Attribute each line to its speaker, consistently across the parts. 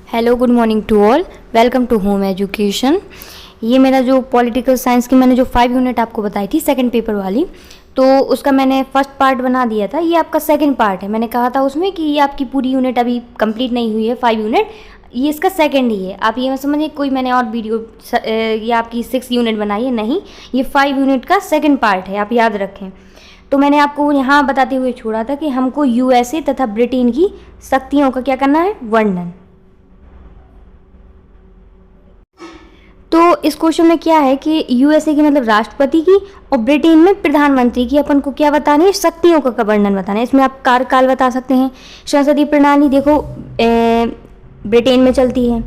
Speaker 1: Hello, good morning to all. Welcome to home education. ये मेरा जो पॉलिटिकल साइंस की मैंने जो 5 यूनिट आपको बताई थी सेकंड पेपर वाली, तो उसका मैंने फर्स्ट पार्ट बना दिया था। ये आपका सेकंड पार्ट है। मैंने कहा था उसमें कि ये आपकी पूरी यूनिट अभी कंप्लीट नहीं हुई है 5 यूनिट, ये इसका सेकंड ही है। आप ये मत समझिए कोई मैंने और वीडियो ये आपकी 6 यूनिट बनाई है, नहीं, ये 5 यूनिट का सेकंड पार्ट है, आप याद रखें। तो मैंने आपको यहाँ बताते हुए छोड़ा था कि हमको यूएसए तथा ब्रिटेन की शक्तियों का क्या करना है, वर्णन। तो इस क्वेश्चन में क्या है कि यूएसए की मतलब राष्ट्रपति की और ब्रिटेन में प्रधानमंत्री की अपन को क्या बतानी है, शक्तियों का वर्णन बताना है। इसमें आप कार्यकाल बता सकते हैं, संसदीय प्रणाली देखो ब्रिटेन में चलती है,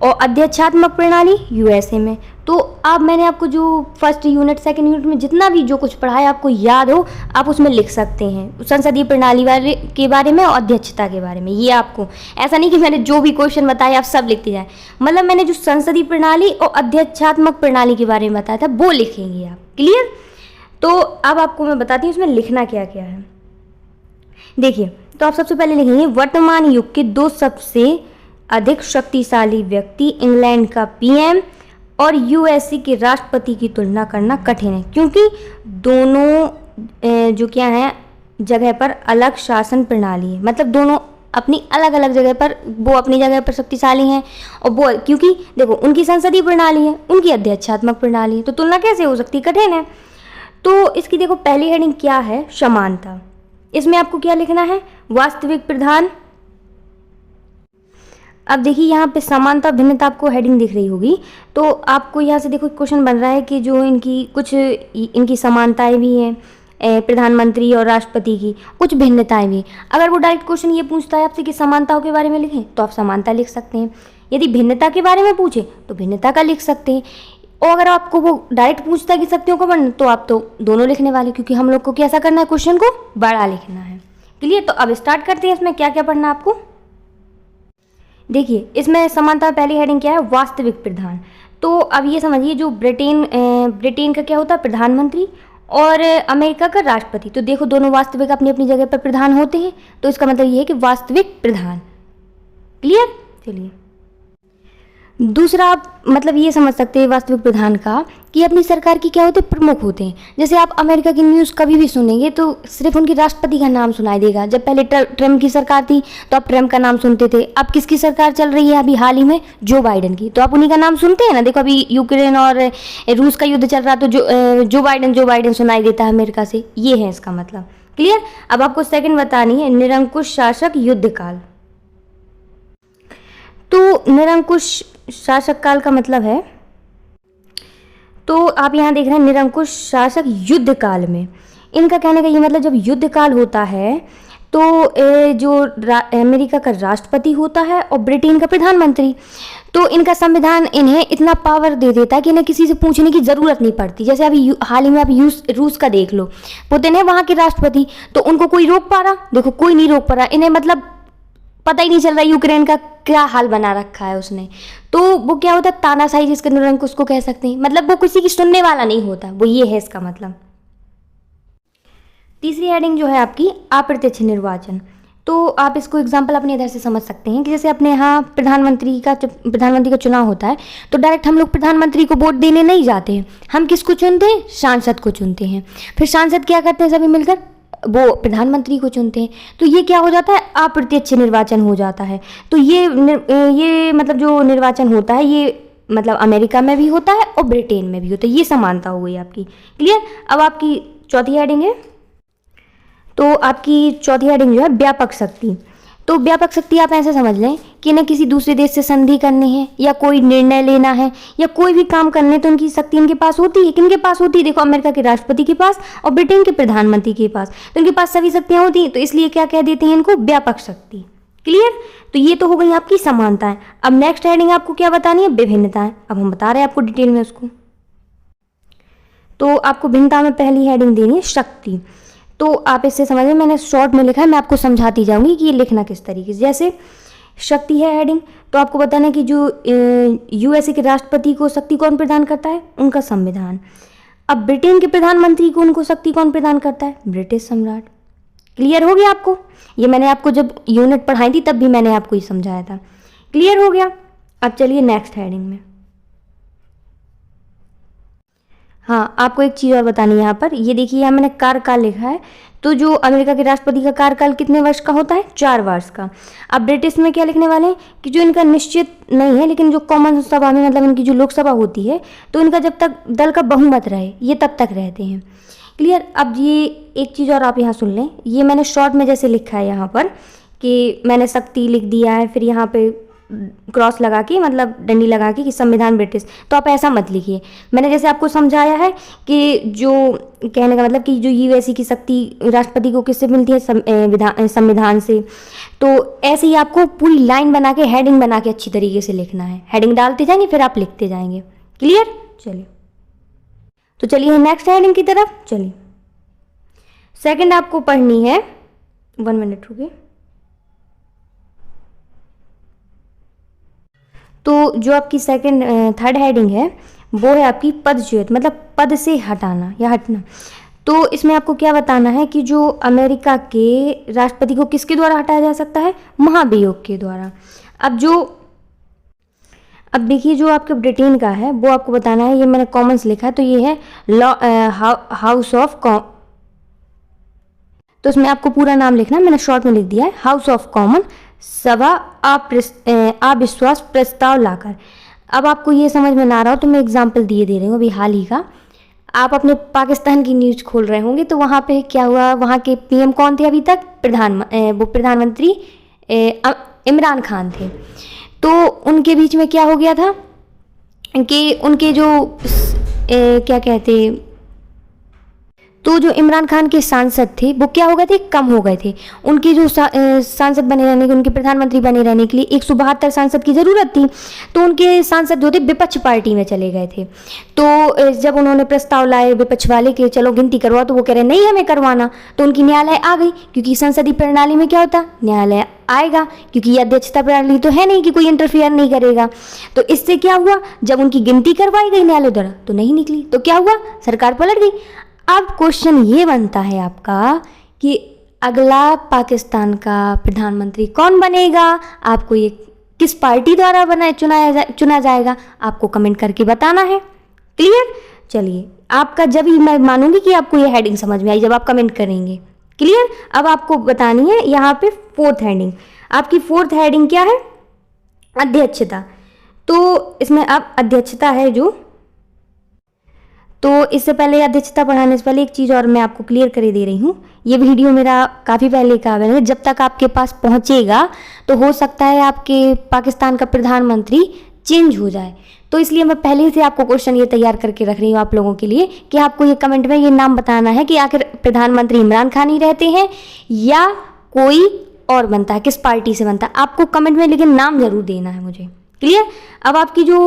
Speaker 1: और अध्यक्षात्मक प्रणाली यूएसए में। तो अब मैंने आपको जो फर्स्ट यूनिट सेकंड यूनिट में जितना भी जो कुछ पढ़ा है आपको याद हो, आप उसमें लिख सकते हैं संसदीय प्रणाली वाले के बारे में और अध्यक्षता के बारे में। ये आपको ऐसा नहीं कि मैंने जो भी क्वेश्चन बताया आप सब लिखते जाए, मतलब मैंने जो संसदीय प्रणाली और अध्यक्षात्मक प्रणाली के बारे में बताया था वो लिखेंगे आप। क्लियर? तो अब आपको मैं बताती हूँ उसमें लिखना क्या क्या है। देखिए, तो आप सबसे पहले लिखेंगे वर्तमान युग के 2 सबसे अधिक शक्तिशाली व्यक्ति, इंग्लैंड का पीएम और यूएसए के राष्ट्रपति की तुलना करना कठिन है, क्योंकि दोनों जो क्या है जगह पर अलग शासन प्रणाली है। मतलब दोनों अपनी अलग अलग जगह पर, वो अपनी जगह पर शक्तिशाली हैं और वो, क्योंकि देखो उनकी संसदीय प्रणाली है, उनकी अध्यक्षात्मक प्रणाली है, तो तुलना कैसे हो सकती, कठिन है। तो इसकी देखो पहली हेडिंग क्या है, समानता। इसमें आपको क्या लिखना है, वास्तविक प्रधान। अब देखिए यहाँ पे समानता भिन्नता आपको हेडिंग दिख रही होगी, तो आपको यहाँ से देखो क्वेश्चन बन रहा है कि जो इनकी कुछ इनकी समानताएं भी हैं प्रधानमंत्री और राष्ट्रपति की, कुछ भिन्नताएं भी। अगर वो डायरेक्ट क्वेश्चन ये पूछता है आपसे कि समानताओं के बारे में लिखें तो आप समानता लिख सकते हैं, यदि भिन्नता के बारे में पूछे तो भिन्नता का लिख सकते हैं, और अगर आपको वो डायरेक्ट पूछता है कि शक्तियों का वर्णन तो आप तो दोनों लिखने वाले, क्योंकि हम लोग को कैसा करना है, क्वेश्चन को बड़ा लिखना है। क्लियर? तो अब स्टार्ट करते हैं इसमें क्या क्या पढ़ना आपको। देखिए इसमें समानता पहली हेडिंग क्या है, वास्तविक प्रधान। तो अब ये समझिए जो ब्रिटेन का क्या होता है, प्रधानमंत्री, और अमेरिका का राष्ट्रपति। तो देखो दोनों वास्तविक अपनी अपनी जगह पर प्रधान होते हैं, तो इसका मतलब ये है कि वास्तविक प्रधान। क्लियर? चलिए दूसरा आप मतलब ये समझ सकते हैं वास्तविक प्रधान का कि अपनी सरकार की क्या होते हैं, प्रमुख होते हैं। जैसे आप अमेरिका की न्यूज़ कभी भी सुनेंगे तो सिर्फ उनके राष्ट्रपति का नाम सुनाई देगा। जब पहले ट्रम्प की सरकार थी तो आप ट्रम्प का नाम सुनते थे। अब किसकी सरकार चल रही है अभी हाल ही में, जो बाइडन की, तो आप उन्हीं का नाम सुनते हैं ना। देखो अभी यूक्रेन और रूस का युद्ध चल रहा, तो जो बाइडन सुनाई देता है अमेरिका से, ये है इसका मतलब। क्लियर? अब आपको सेकेंड बतानी है, निरंकुश शासक युद्ध काल। तो निरंकुश शासक काल का मतलब है, तो आप यहाँ देख रहे हैं निरंकुश शासक युद्ध काल में। इनका कहने का ये मतलब जब युद्ध काल होता है तो जो अमेरिका का राष्ट्रपति होता है और ब्रिटेन का प्रधानमंत्री, तो इनका संविधान इन्हें इतना पावर दे देता है कि इन्हें किसी से पूछने की ज़रूरत नहीं पड़ती। जैसे अभी हाल ही में आप रूस का देख लो, पुतिन है वहाँ के राष्ट्रपति, तो उनको कोई रोक पा रहा? देखो कोई नहीं रोक पा रहा। इन्हें मतलब पता ही नहीं चल रहा यूक्रेन का क्या हाल बना रखा है उसने। तो वो क्या होता है, तानाशाही जिसके निरंकुश को कह सकते हैं, मतलब वो किसी की सुनने वाला नहीं होता, वो ये है इसका मतलब। तीसरी हेडिंग जो है आपकी, अप्रत्यक्ष निर्वाचन। तो आप इसको एग्जाम्पल अपने इधर से समझ सकते हैं कि जैसे अपने यहाँ प्रधानमंत्री का चुनाव होता है, तो डायरेक्ट हम लोग प्रधानमंत्री को वोट देने नहीं जाते हैं, हम किसको चुनते हैं, सांसद को चुनते हैं। फिर सांसद क्या करते हैं, सभी मिलकर वो प्रधानमंत्री को चुनते हैं। तो ये क्या हो जाता है, अप्रत्यक्ष निर्वाचन हो जाता है। तो ये मतलब जो निर्वाचन होता है ये मतलब अमेरिका में भी होता है और ब्रिटेन में भी होता है। ये समानता हो गई आपकी। क्लियर? अब आपकी चौथी हेडिंग है, तो आपकी चौथी हेडिंग जो है व्यापक शक्ति। तो व्यापक शक्ति आप ऐसे समझ लें कि इन्हें किसी दूसरे देश से संधि करनी है या कोई निर्णय लेना है या कोई भी काम करने, तो उनकी शक्ति इनके पास होती है। किनके पास होती है? देखो अमेरिका के राष्ट्रपति के पास और ब्रिटेन के प्रधानमंत्री के पास, तो इनके पास सभी शक्तियाँ होती हैं, तो इसलिए क्या कह देते हैं इनको, व्यापक शक्ति। क्लियर? तो ये तो हो गई आपकी समानताएं। अब नेक्स्ट हेडिंग आपको क्या बतानी है, विभिन्नताएं। अब हम बता रहे हैं आपको डिटेल में उसको। तो आपको भिन्नता में पहली हेडिंग देनी है शक्ति। तो आप इससे समझिए, मैंने शॉर्ट में लिखा है, मैं आपको समझाती जाऊंगी कि ये लिखना किस तरीके से। जैसे शक्ति है हेडिंग, तो आपको बताना है कि जो यूएसए के राष्ट्रपति को शक्ति कौन प्रदान करता है, उनका संविधान। अब ब्रिटेन के प्रधानमंत्री को उनको शक्ति कौन प्रदान करता है, ब्रिटिश सम्राट। क्लियर हो गया आपको? ये मैंने आपको जब यूनिट पढ़ाई थी तब भी मैंने आपको ये समझाया था। क्लियर हो गया। अब चलिए नेक्स्ट हेडिंग में। हाँ, आपको एक चीज़ और बतानी है यहाँ पर। ये देखिए यहाँ मैंने कार्यकाल लिखा है। तो जो अमेरिका के राष्ट्रपति का कार्यकाल कितने वर्ष का होता है? 4 वर्ष का। अब ब्रिटिश में क्या लिखने वाले हैं कि जो इनका निश्चित नहीं है, लेकिन जो कॉमन सभा में मतलब इनकी जो लोकसभा होती है, तो इनका जब तक दल का बहुमत रहे ये तब तक रहते हैं। क्लियर। अब ये एक चीज़ और आप यहाँ सुन लें। ये मैंने शॉर्ट में जैसे लिखा है यहाँ पर कि मैंने शक्ति लिख दिया है, फिर यहाँ पे क्रॉस लगा के मतलब डंडी लगा के कि संविधान ब्रिटिश, तो आप ऐसा मत लिखिए। मैंने जैसे आपको समझाया है कि जो कहने का मतलब कि जो यूएसए की शक्ति राष्ट्रपति को किससे मिलती है? संविधान से। तो ऐसे ही आपको पूरी लाइन बना के हेडिंग बना के अच्छी तरीके से लिखना है। हेडिंग डालते जाएंगे फिर आप लिखते जाएंगे। क्लियर। चलिए तो चलिए नेक्स्ट हेडिंग की तरफ चलिए। सेकंड आपको पढ़नी है, 1 मिनट रुकिए। तो जो आपकी थर्ड हेडिंग है वो है आपकी पदच्युत, मतलब पद से हटाना या हटना। तो इसमें आपको क्या बताना है कि जो अमेरिका के राष्ट्रपति को किसके द्वारा हटाया जा सकता है? महाभियोग के द्वारा। अब देखिए जो आपके ब्रिटेन का है वो आपको बताना है। ये मैंने कॉमन्स लिखा है, तो ये है हाउस ऑफ तो इसमें आपको पूरा नाम लिखना है, मैंने शॉर्ट में लिख दिया है। हाउस ऑफ कॉमन सभा अविश्वास प्रस्ताव लाकर। अब आपको ये समझ में ना आ रहा हो तो मैं एग्जाम्पल दे रही हूँ अभी हाल ही का। आप अपने पाकिस्तान की न्यूज़ खोल रहे होंगे तो वहाँ पे क्या हुआ, वहाँ के पीएम कौन थे अभी तक? वो प्रधानमंत्री इमरान खान थे। तो उनके बीच में क्या हो गया था कि उनके जो क्या कहते, तो जो इमरान खान के सांसद थे वो क्या हो गए थे? कम हो गए थे। उनके जो सांसद बने रहने के, उनके प्रधानमंत्री बने रहने के लिए 172 सांसद की ज़रूरत थी। तो उनके सांसद जो थे विपक्ष पार्टी में चले गए थे। तो जब उन्होंने प्रस्ताव लाए विपक्ष वाले के चलो गिनती करवाओ, तो वो कह रहे नहीं हमें करवाना। तो उनकी न्यायालय आ गई, क्योंकि संसदीय प्रणाली में क्या होता? न्यायालय आएगा, क्योंकि ये अध्यक्षता प्रणाली तो है नहीं कि कोई इंटरफेयर नहीं करेगा। तो इससे क्या हुआ, जब उनकी गिनती करवाई गई न्यायालय द्वारा तो नहीं निकली, तो क्या हुआ? सरकार पलट गई। अब क्वेश्चन ये बनता है आपका कि अगला पाकिस्तान का प्रधानमंत्री कौन बनेगा? आपको ये किस पार्टी द्वारा चुना जाएगा? आपको कमेंट करके बताना है। क्लियर। चलिए आपका जब ही मैं मानूंगी कि आपको ये हेडिंग समझ में आई जब आप कमेंट करेंगे। क्लियर। अब आपको बतानी है यहाँ पे फोर्थ हेडिंग। आपकी फोर्थ हेडिंग क्या है? अध्यक्षता। तो इसमें अब अध्यक्षता है जो, तो इससे पहले अध्यक्षता पढ़ाने से पहले एक चीज़ और मैं आपको क्लियर कर दे रही हूँ। ये वीडियो मेरा काफ़ी पहले का है, जब तक आपके पास पहुँचेगा तो हो सकता है आपके पाकिस्तान का प्रधानमंत्री चेंज हो जाए। तो इसलिए मैं पहले से आपको क्वेश्चन ये तैयार करके रख रही हूँ आप लोगों के लिए कि आपको ये कमेंट में ये नाम बताना है कि आखिर प्रधानमंत्री इमरान खान ही रहते हैं या कोई और बनता है, किस पार्टी से बनता है। आपको कमेंट में लेकिन नाम जरूर देना है मुझे। क्लियर। अब आपकी जो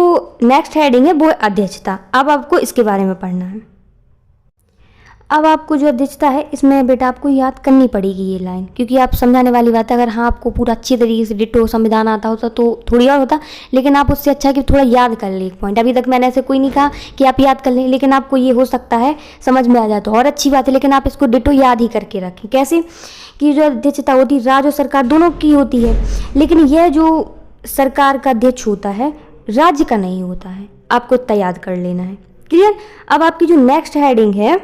Speaker 1: नेक्स्ट हेडिंग है वो है अध्यक्षता। अब आपको इसके बारे में पढ़ना है। अब आपको जो अध्यक्षता है इसमें बेटा आपको याद करनी पड़ेगी ये लाइन, क्योंकि आप समझाने वाली बात है। अगर हाँ आपको पूरा अच्छी तरीके से डिटो संविधान आता होता तो थोड़ी और होता, लेकिन आप उससे अच्छा कि थोड़ा याद कर ले एक पॉइंट। अभी तक मैंने ऐसे कोई नहीं कहा कि आप याद कर लें, लेकिन आपको ये हो सकता है समझ में आ जाए तो और अच्छी बात है, लेकिन आप इसको डिटो याद ही करके रखें। कैसे कि जो अध्यक्षता होती है राज्य और सरकार दोनों की होती है, लेकिन यह जो सरकार का अध्यक्ष होता है राज्य का नहीं होता है। आपको इतना याद कर लेना है। क्लियर। अब आपकी जो नेक्स्ट हेडिंग है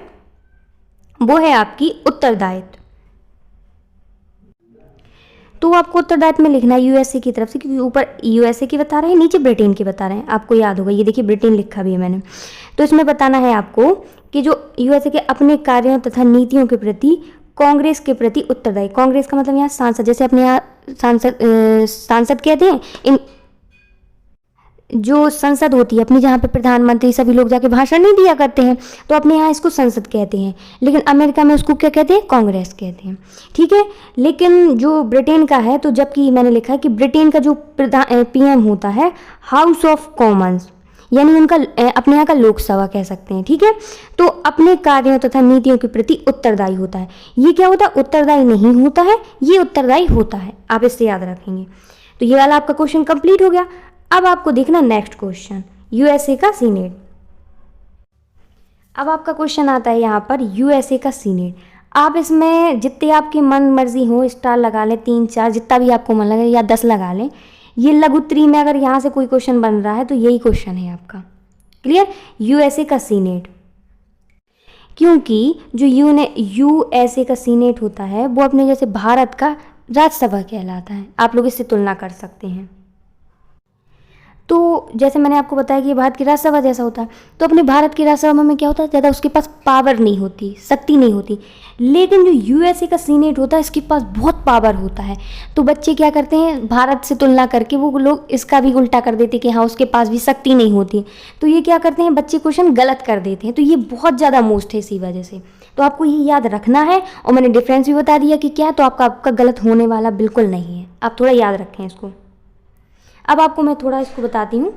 Speaker 1: वो है आपकी उत्तरदायित्व। तो आपको उत्तरदायित्व में लिखना है यूएसए की तरफ से, क्योंकि ऊपर यूएसए की बता रहे हैं नीचे ब्रिटेन की बता रहे हैं। आपको याद होगा, ये देखिए ब्रिटेन लिखा भी है मैंने। तो इसमें बताना है आपको कि जो यूएसए के अपने कार्यों तथा नीतियों के प्रति कांग्रेस के प्रति उत्तरदायी। कांग्रेस का मतलब यहाँ सांसद, जैसे अपने यहाँ सांसद कहते हैं, इन जो संसद होती है अपनी, जहाँ पे प्रधानमंत्री सभी लोग जाके भाषण नहीं दिया करते हैं, तो अपने यहाँ इसको संसद कहते हैं, लेकिन अमेरिका में उसको क्या कहते हैं? कांग्रेस कहते हैं। ठीक है। लेकिन जो ब्रिटेन का है, तो जबकि मैंने लिखा है कि ब्रिटेन का जो पीएम होता है हाउस ऑफ कॉमन्स, यानी उनका अपने यहाँ का लोकसभा कह सकते हैं। ठीक है। तो अपने कार्यों तथा नीतियों के प्रति उत्तरदायी होता है। ये क्या होता है? उत्तरदायी नहीं होता है, ये उत्तरदायी होता है। आप इससे याद रखेंगे। तो ये वाला आपका क्वेश्चन कंप्लीट हो गया। अब आपको देखना नेक्स्ट क्वेश्चन, यूएसए का सीनेट। अब आपका क्वेश्चन आता है यहाँ पर यूएसए का सीनेट। आप इसमें जितने आपकी मन मर्जी हो स्टार लगा लें, 3 4 जितना भी आपको मन लगे, या 10 लगा लें। ये लघुत्तरी में अगर यहाँ से कोई क्वेश्चन बन रहा है तो यही क्वेश्चन है आपका। क्लियर? यूएसए का सीनेट, क्योंकि जो यूएसए का सीनेट होता है वो अपने जैसे भारत का राज्यसभा कहलाता है। आप लोग इससे तुलना कर सकते हैं। तो जैसे मैंने आपको बताया कि ये भारत की राज्यसभा जैसा होता है, तो अपने भारत की राज्यसभा में क्या होता है, ज़्यादा उसके पास पावर नहीं होती, शक्ति नहीं होती। लेकिन जो यूएसए का सीनेट होता है इसके पास बहुत पावर होता है। तो बच्चे क्या करते हैं, भारत से तुलना करके वो लोग इसका भी उल्टा कर देते हैं कि हाँ उसके पास भी शक्ति नहीं होती। तो ये क्या करते हैं, बच्चे क्वेश्चन गलत कर देते हैं। तो ये बहुत ज़्यादा मोस्ट है इसी वजह से। तो आपको ये याद रखना है, और मैंने डिफरेंस भी बता दिया कि क्या है, तो आपका गलत होने वाला बिल्कुल नहीं है। आप थोड़ा याद रखें इसको। अब आपको मैं थोड़ा इसको बताती हूँ।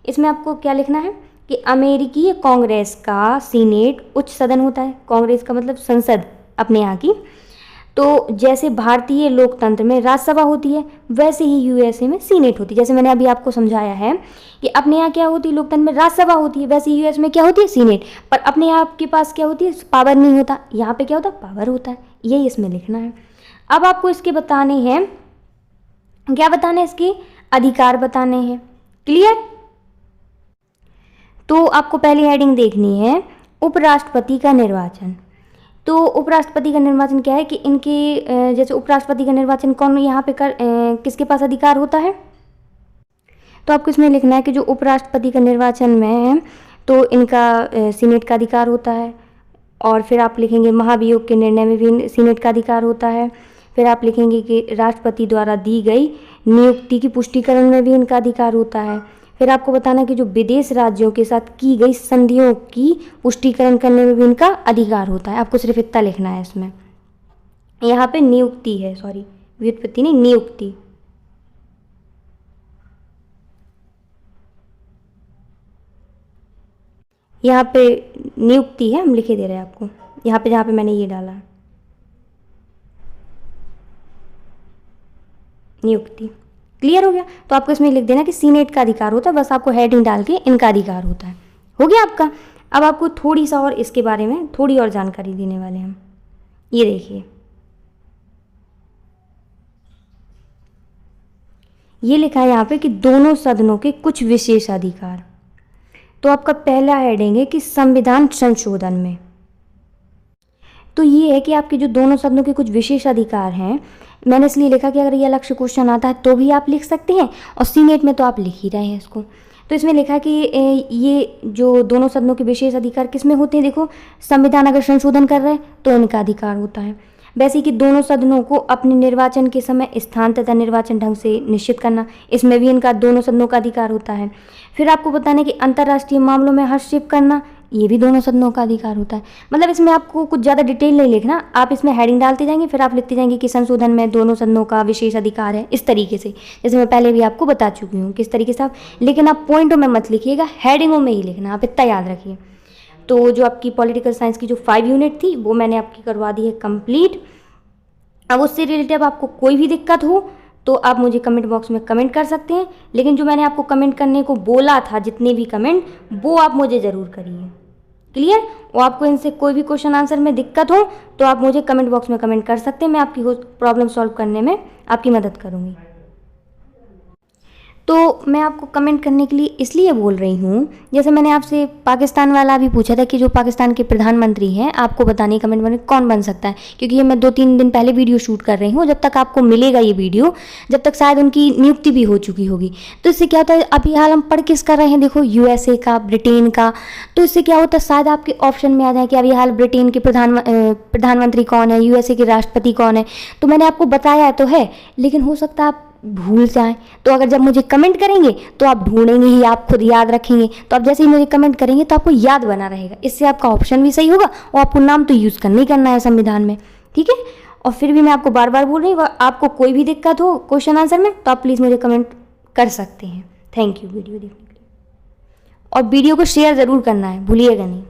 Speaker 1: इसमें आपको क्या लिखना है कि अमेरिकी कांग्रेस का सीनेट उच्च सदन होता है। कांग्रेस का मतलब संसद अपने यहाँ की। तो जैसे भारतीय लोकतंत्र में राज्यसभा होती है, वैसे ही यूएसए में सीनेट होती है। जैसे मैंने अभी आपको समझाया है कि अपने यहाँ क्या होती है, लोकतंत्र में राज्यसभा होती है, वैसे यूएस में क्या होती है, सीनेट। पर अपने यहाँ आपके पास क्या होती है, पावर नहीं होता। यहाँ पे क्या होता है, पावर होता है। यही इसमें लिखना है। अब आपको इसके बताने हैं, क्या बताने हैं, इसके अधिकार बताने हैं। क्लियर? तो आपको पहली हेडिंग देखनी है उपराष्ट्रपति का निर्वाचन। तो उपराष्ट्रपति का निर्वाचन क्या है कि इनके जैसे उपराष्ट्रपति का निर्वाचन कौन यहाँ पे किसके पास अधिकार होता है। तो आपको इसमें लिखना है कि जो उपराष्ट्रपति का निर्वाचन में है तो इनका सीनेट का अधिकार होता है। और फिर आप लिखेंगे महाभियोग के निर्णय में भी सीनेट का अधिकार होता है। फिर आप लिखेंगे कि राष्ट्रपति द्वारा दी गई नियुक्ति की पुष्टिकरण में भी इनका अधिकार होता है। फिर आपको बताना कि जो विदेश राज्यों के साथ की गई संधियों की पुष्टिकरण करने में भी इनका अधिकार होता है। आपको सिर्फ इतना लिखना है इसमें। यहाँ पे नियुक्ति है, सॉरी व्युत्पत्ति नहीं, नियुक्ति। यहाँ पे नियुक्ति है, हम लिखे दे रहे हैं आपको यहाँ पे, जहाँ पे मैंने ये डाला नियुक्ति। क्लियर हो गया? तो आपको इसमें लिख देना कि सीनेट का अधिकार होता है, बस आपको हेडिंग डाल के इनका अधिकार होता है। हो गया आपका? अब आपको थोड़ी सा और इसके बारे में थोड़ी और जानकारी देने वाले हैं हम। ये देखिए, ये लिखा है यहाँ पे कि दोनों सदनों के कुछ विशेष अधिकार। तो आपका पहला हेडिंग है कि संविधान संशोधन में। तो ये है कि आपके जो दोनों सदनों के कुछ विशेष अधिकार हैं। मैंने इसलिए लिखा कि अगर ये अलग से क्वेश्चन आता है तो भी आप लिख सकते हैं, और सीनेट में तो आप लिख ही रहे हैं इसको। तो इसमें लिखा कि ये जो दोनों सदनों के विशेष अधिकार किस में होते हैं, देखो संविधान अगर संशोधन कर रहे हैं तो इनका अधिकार होता है। वैसे कि दोनों सदनों को अपने निर्वाचन के समय स्थान तथा निर्वाचन ढंग से निश्चित करना, इसमें भी इनका दोनों सदनों का अधिकार होता है। फिर आपको बताना कि अंतर्राष्ट्रीय मामलों में हस्तक्षेप करना, ये भी दोनों सदनों का अधिकार होता है। मतलब इसमें आपको कुछ ज़्यादा डिटेल नहीं लिखना, आप इसमें हेडिंग डालते जाएंगे, फिर आप लिखते जाएंगे कि संशोधन में दोनों सदनों का विशेष अधिकार है, इस तरीके से। जैसे मैं पहले भी आपको बता चुकी हूँ किस तरीके से आप, लेकिन आप पॉइंटों में मत लिखिएगा, हेडिंगों में ही लिखना, आप इतना याद रखिए। तो जो आपकी पॉलिटिकल साइंस की जो 5 यूनिट थी वो मैंने आपकी करवा दी है कंप्लीट। अब उससे रिलेटेड आपको कोई भी दिक्कत हो तो आप मुझे कमेंट बॉक्स में कमेंट कर सकते हैं, लेकिन जो मैंने आपको कमेंट करने को बोला था, जितने भी कमेंट, वो आप मुझे ज़रूर करिए। क्लियर? और आपको इनसे कोई भी क्वेश्चन आंसर में दिक्कत हो तो आप मुझे कमेंट बॉक्स में कमेंट कर सकते हैं, मैं आपकी प्रॉब्लम सॉल्व करने में आपकी मदद करूँगी। तो मैं आपको कमेंट करने के लिए इसलिए बोल रही हूँ, जैसे मैंने आपसे पाकिस्तान वाला भी पूछा था कि जो पाकिस्तान के प्रधानमंत्री हैं, आपको बताने कमेंट में कौन बन सकता है, क्योंकि ये मैं 2-3 दिन पहले वीडियो शूट कर रही हूँ। जब तक आपको मिलेगा ये वीडियो, जब तक शायद उनकी नियुक्ति भी हो चुकी होगी। तो इससे क्या होता है, अभी हाल हम पढ़ किस कर रहे हैं, देखो यूएसए का, ब्रिटेन का। तो इससे क्या होता है, शायद आपके ऑप्शन में आ जाए कि अभी हाल ब्रिटेन के प्रधानमंत्री कौन है, यूएसए के राष्ट्रपति कौन है। तो मैंने आपको बताया तो है, लेकिन हो सकता है आप भूल जाएं। तो अगर जब मुझे कमेंट करेंगे तो आप ढूंढेंगे ही, आप खुद याद रखेंगे। तो आप जैसे ही मुझे कमेंट करेंगे तो आपको याद बना रहेगा, इससे आपका ऑप्शन भी सही होगा और आपको नाम तो यूज़ करना ही करना है संविधान में। ठीक है? और फिर भी मैं आपको बार बार बोल रही हूँ, आपको कोई भी दिक्कत हो क्वेश्चन आंसर में तो आप प्लीज़ मुझे कमेंट कर सकते हैं। थैंक यू वीडियो देखने के लिए, और वीडियो को शेयर ज़रूर करना है, भूलिएगा नहीं।